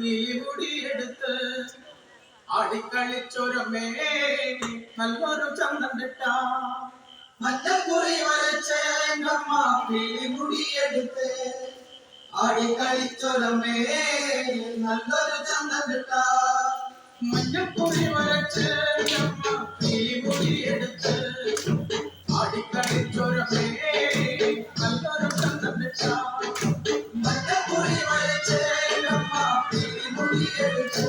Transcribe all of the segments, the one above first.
ഈ മുടിയെടുത്ത് ആടിക്കളിച്ചൊരമേ നല്ലൊരു ചന്തം കിട്ട മഞ്ഞക്കുറി വരച്ച് നമ്മ മുടിയെടുത്ത് ആടിക്കളിച്ചൊരമേ നല്ലൊരു ചന്തം കിട്ട മഞ്ഞക്കുറി വരച്ച് നമ്മ മുടിയെടുത്ത് ആടിക്കളിച്ചൊരമേ നല്ലൊരു ചന്തം കിട്ട മഞ്ഞക്കുറി വരച്ച് നമ്മ മുടിയെടുത്ത്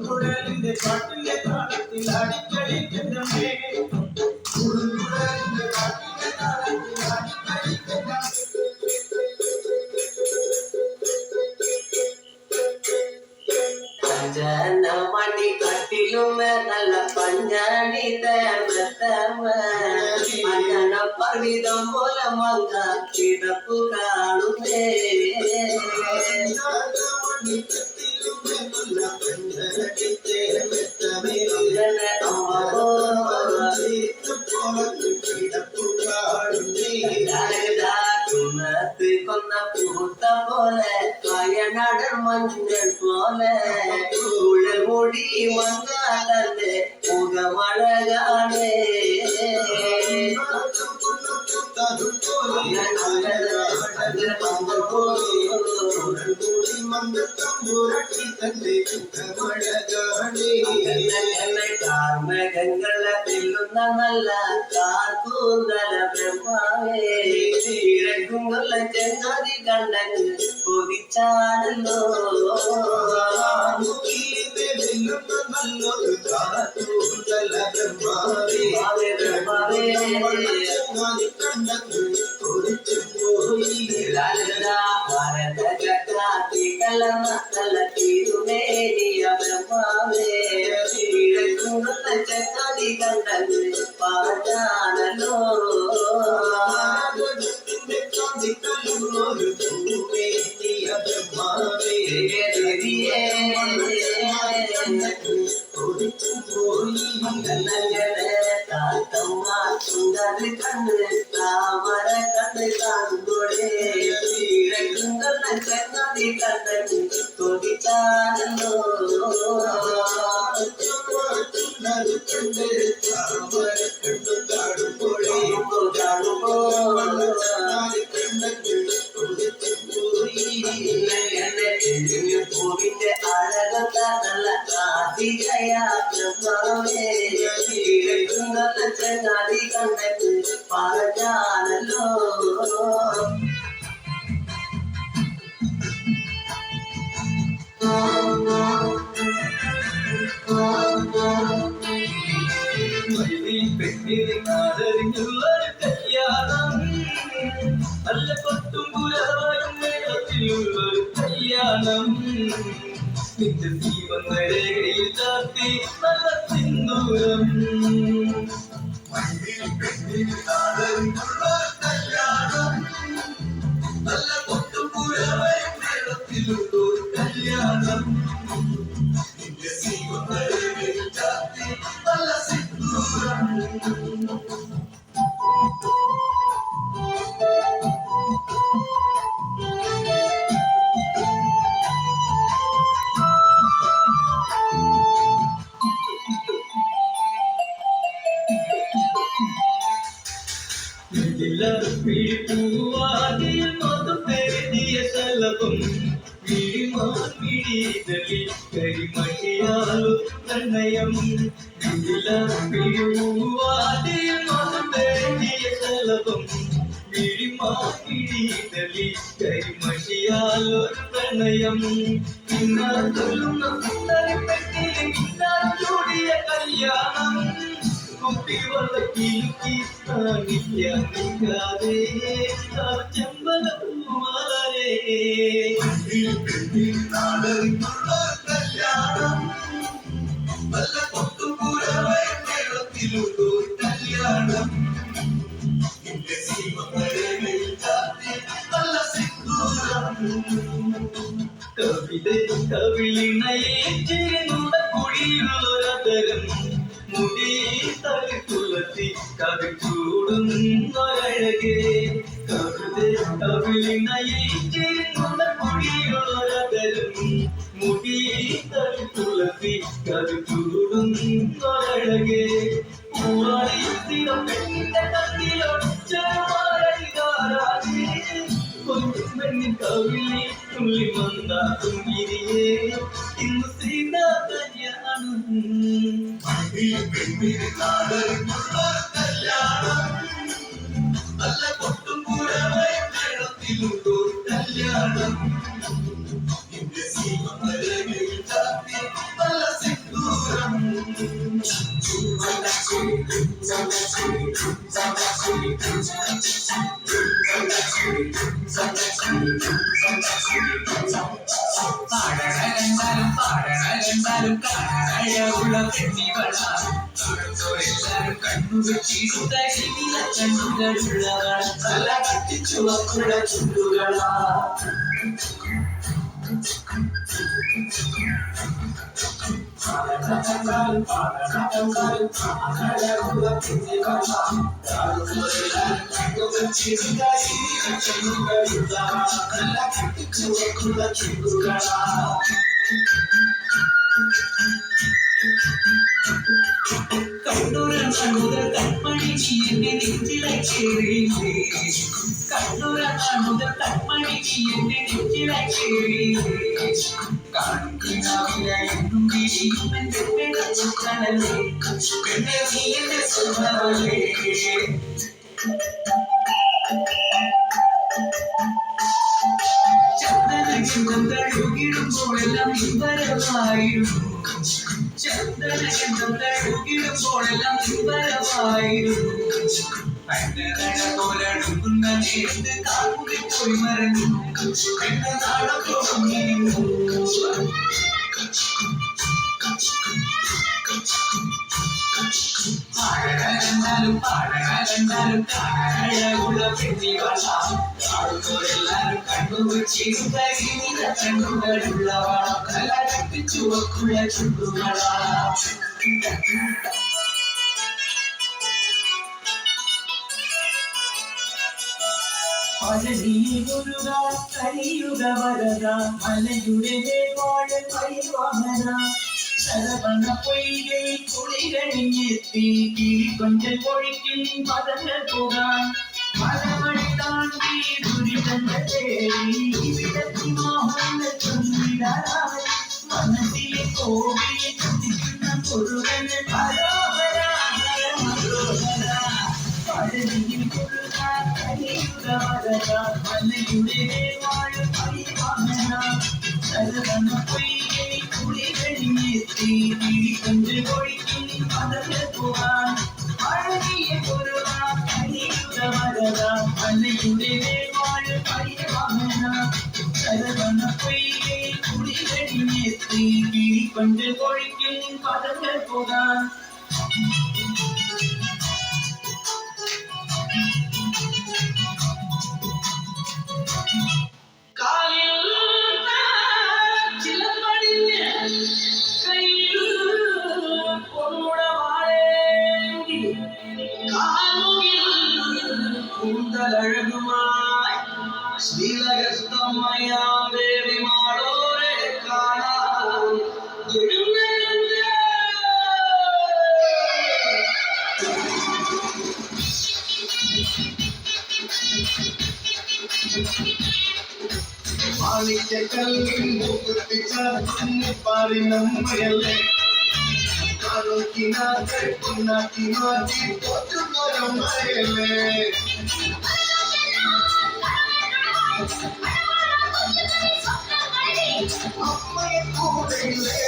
കുഴലിന്റെ പാട്ടിന്റെ താളത്തിൽ അടിക്കളിക്കുന്നേ കുഴലിന്റെ പാട്ടിന്റെ താളത്തിൽ അടിക്കളിക്കുന്നേ മണി കട്ടിലുമേ നല്ല പഞ്ഞാടി തേമ പർവിതം പോലെ മങ്ക കിടപ്പു കാണുന്നേ കൊന്ന പൂത്ത പോലെ വയനാടൻ മഞ്ഞൾ പോലെ മുടി മങ്ങാതെ മുഖമഴകാണേ കാർമേഘങ്ങളെ തെല്ലുന്ന നല്ല കാർക്കൂന്തല ബ്രഹ്മാവേ ഇരക്കുമുള്ള ചെങ്ങാതി കണ്ടങ്ങ് കൊതിച്ചാണല്ലോ ചെങ്ങാതി കണ്ടങ്ങ് പാടാണല്ലോ സുന്ദരി കണ്ണ് താമര കണ്ണ് കാണുമ്പോഴേ ചെങ്ങാതി കണ്ണ് കൊതിച്ചാണല്ലോ പൂവിന്റെ അഴകത്ത നല്ല ചെങ്ങാതി കണ്ടിട്ട് പറഞ്ഞാണല്ലോ പെണ്ണിനാദരിഞ്ഞുള്ളൊരു കല്യാണം നല്ല കൊട്ടും പുലവായും മേളത്തിലുള്ളൊരു കല്യാണം നിന്റെ ജീവൻ രേഖയിൽ ചാർത്തി നല്ല സിന്ദൂരം പെണ്ണിനാദരിഞ്ഞുള്ളൊരു കല്യാണം നല്ല കൊട്ടും പുലവായും മേളത്തിലുള്ളൊരു കല്യാണം നിന്റെ ജീവൻ രേഖയിൽ ചാർത്തി നല്ല സിന്ദൂരം പൂവാതിൽ മധുപേരിയ ശലഭം വിഴിമാവിഴിതലി കരിമണിയാലു പ്രണയം പൂവാതിൽ മധുപേരിയ ശലഭം വിഴിമാവിഴിതലി കരിമണിയാലു പ്രണയം ചൊല്ലുന്ന സുന്ദരി പെട്ടി ചൂടിയ കല്യാണം കുട്ടി വളക്കിലുക്കി നിൽക്കാതെ ചെമ്പല പൂമാലേ നാടറിഞ്ഞുള്ള കല്യാണം നല്ല കൊട്ടുപുരവേ കേരളത്തിലുള്ളൂ കല്യാണം എന്റെ സീമകളിൽ ചാത്തി നല്ല സിന്ദൂരം കവിളിണയേറ്റിരുന്ന കുഴിയുള്ളൊരതരം മുടി തളിത്തുളത്തി കവിച്ചൂടുന്നൊരഴകേ കവിളിണയേറ്റിരുന്ന കുഴിയുള്ളൊരതരം മുടി തളിത്തുളത്തി കവിച്ചൂടുന്നൊരഴകേ പൂവാളിത്തിരം പെണ്ണിന്റെ കത്തിലൊച്ച പൊന്നുമെന്നിൻ കവിളി തുള്ളി വന്നാക്കും ഗിരിയേ ഇന്ന് സീതാ കല്യാണം നാടറിഞ്ഞുള്ള കല്യാണം നല്ല കൊട്ടുപുരവേ കേരളത്തിലുള്ളൂ കല്യാണം എന്റെ സീമകളിൽ ചാത്തി നല്ല സിന്ദൂരം പാടകണ്ടാലും കാണാനുള്ള പെണ്ണികളാരും കണ്ണുവെച്ചിടുത്ത കണ്ണുകളുള്ളവൾ തല കത്തിച്ചുവക്കുള്ള ചുണ്ടുകളാ കണ്ണൂരാണ് കൺമണി നീ എന്നെ നെഞ്ചിലെ ചേരിയില്ലേ കണ്ണൂരാണ് കൺമണി നീ എന്നെ നെഞ്ചിലെ ചേരിയില്ലേ കാണും കിനാവിലെ എന്നും വിരിയും എന്റെ പെണ്ണല്ലേ പെണ്ണെ നീ എന്റെ സ്വന്തമല്ലേ ചന്ദനഗന്ധം തഴുകിടുമ്പോഴെല്ലാം നിമ്പരമായിരുന്നു ചന്ദനഗന്ധം തഴുകിടുമ്പോഴെല്ലാം നിമ്പരമായിരുന്നു പണ്ടനട പോലടുക്കുന്ന നേരത്ത് കാമുകി പോയി മറന്നു പെണ്ണ നാടം തോന്നിയിരുന്നു പാടകണ്ടാലും കാണാനുള്ള പെണ്ണികളാടുന്നവരെല്ലാരും കണ്ണുവെച്ചിരുന്ന കണ്ണുകളുള്ളവളാ തല കത്തിച്ചുവക്കുള്ള ചുണ്ടുകളാ പഴനിയുരുക കരിയുക വരത മലയുടെ വാഴ പരിവാഹന ശരവണ പൊയ്കை കുളികണിഞ്ഞെത്തി കിളികൊഞ്ചൽ പൊഴിക്കും പദങ്ങൾ പോകാൻ മലമണി താണ്ടി ദുരിതങ്ങൾ തേടി വിടത്തി മോഹന ചൊല്ലിടാൻ മനസ്സിലെ കോവിലെ ചുറ്റിക്കുന്ന മുരുകന് മനോഹര മനോഹര പഴനിയിൽ കുരുക കരിയുക വരത മലയുടെ വാഴ പരിവാഹന ശരവണ പൊയ്കை കുളികണിഞ്ഞെത്തി കിളികൊഞ്ചൽ പൊഴിക്കും പദങ്ങൾ പോകാൻ അഴകിയ കുരുക കരിയുക വരത മലയുടെ വാഴ പരിവാഹന ശരവണ പൊയ്കை കുളികണിഞ്ഞെത്തി കിളികൊഞ്ചൽ പൊഴിക്കും പദങ്ങൾ പോകാൻ കാലിൽ ചിലമ്പടിഞ്ഞ് കയ്യിൽ പൊന്നുടവാളേന്തി കാമുകിൽ കൂന്തലഴകുമായി ശ്രീലകസ്തമയാം ദേവി മാളോരെ കാണാൻ എഴുന്നേൽക്കേ. മാണിക്യക്കല്ലിൽ മൂക്കുത്തി ചാർത്തുന്ന പാറി നമ്മയല്ലേ കാലൊക്കിനാക്കൾ പൊന്നാക്കി മാറ്റി പോറ്റുന്നൊരമ്മയല്ലേ അമ്മയെ കൂടെയില്ലേ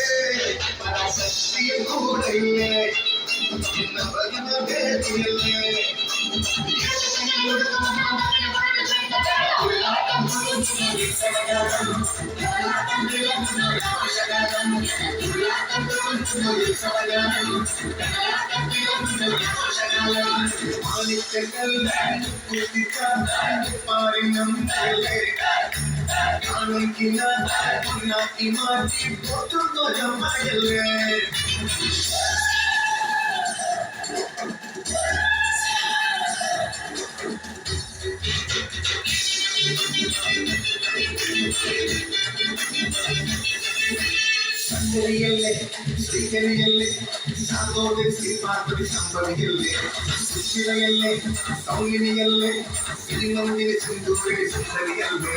പരാശക്തിയെ കൂടെയില്ലേ என்ன பதின பேசியல்லே மாணிக்கங்கள் பாரினம் மாற்றி போட்டு மயலே சங்கரியல்லே சிங்கரியல்லே சாதோடு சிறுபார்ப்படி சம்பவியல்லே சுச்சிலையல்லே சௌங்கினியல்லே சிறுநந்திரி சிந்தூரி சுந்தரியல்லே